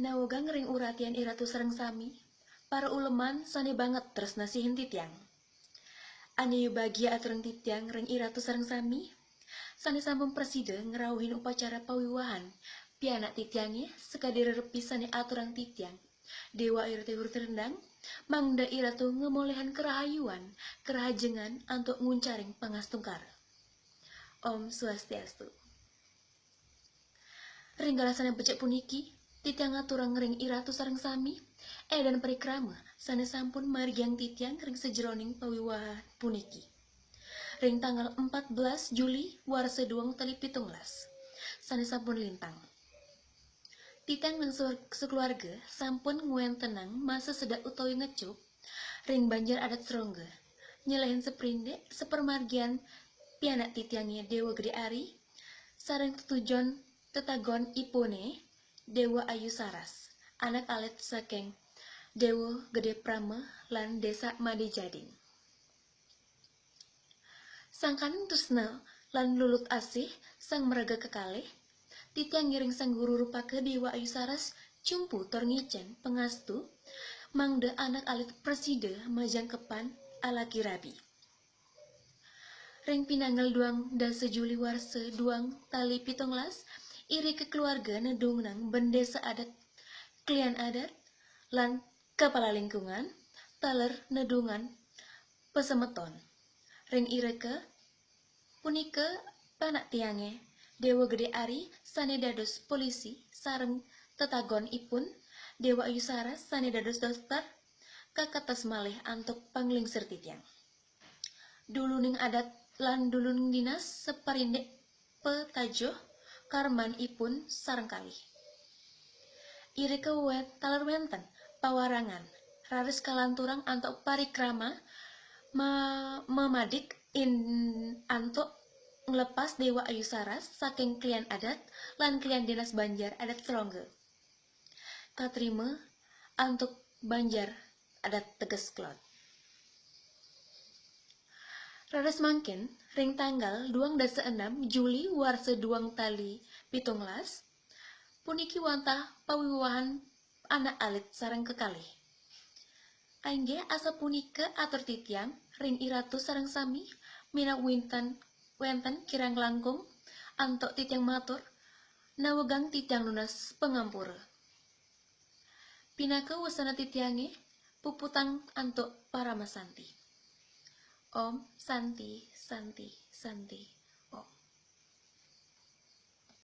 Naogang ring uratian iratu sareng sami, para uleman sane banget terus nasihin titiang. Ane bagia aturang titiang ring iratu sareng sami, sane sampun presida ngerawuhin upacara pawiwahan, pianak titiangnya sekadir repi sane aturang titiang. Dewa irate hurut rendang, mangda iratu ngemolehan kerahayuan, kerahajengan antuk nguncaring pangastungkar. Om Swastiastu. Ringgala sane becek puniki, titiang aturang ring iratu sareng sami, dan perikrama sane sampun marigyang titiang ring sejeroning pawiwahan puniki. Ring tanggal 14 Juli warsa 2017, sane sampun lintang. Titiang nang sekeluarga sampun nguen tenang masa sedak utawi ngecup, ring banjar adat serongga, nyelahin seprindek sepermargian pianak titiangnya Dewa Gede Ari, sareng tujuan tetagon ipone Dewa Ayu Saras, anak alit saking Dewa Gede Prama lan Desa Made Jading. Sangkaning tresna lan lulut asih sang meraga kekalih, titiang ngiring sang guru rupa ke Dewa Ayu Saras cumpu tor ngicen pengastu mangda anak alit presida majangkepan alaki rabi. Ring pinanggal duang dasa Juli warsa duang tali 17, iri kekeluarga nedung nang bendesa adat klian adat lan kepala lingkungan taler nedungan pesemeton. Ring ireke punika panak tiange Dewa Gede Ari sane dados polisi sareng tetagon ipun Dewa Ayu Saras sane dados dokter kakatas malih antuk panglingsir titiang. Duluning adat lan duluning dinas separindek petajoh karman ipun sareng kalih. Ireke wet taler wenten pawarangan raris kalanturang antuk parikrama memadik antuk ngelepas Dewa Ayu Saras saking klian adat lan klian dinas banjar adat serongga. Katrima antuk banjar adat Teges Klot. Raris mangkin ring tanggal 26 Juli warsa duang tali 17, puniki wantah pawiwahan anak alit sareng kekalih. Aingge asa punika atur titiang ring iratu sareng sami mina wenten kirang langkung antuk titiang matur nawegang titiang lunas pengampura. Pinaka wasana titiange puputang antuk para masanti. Om Santi Santi Santi.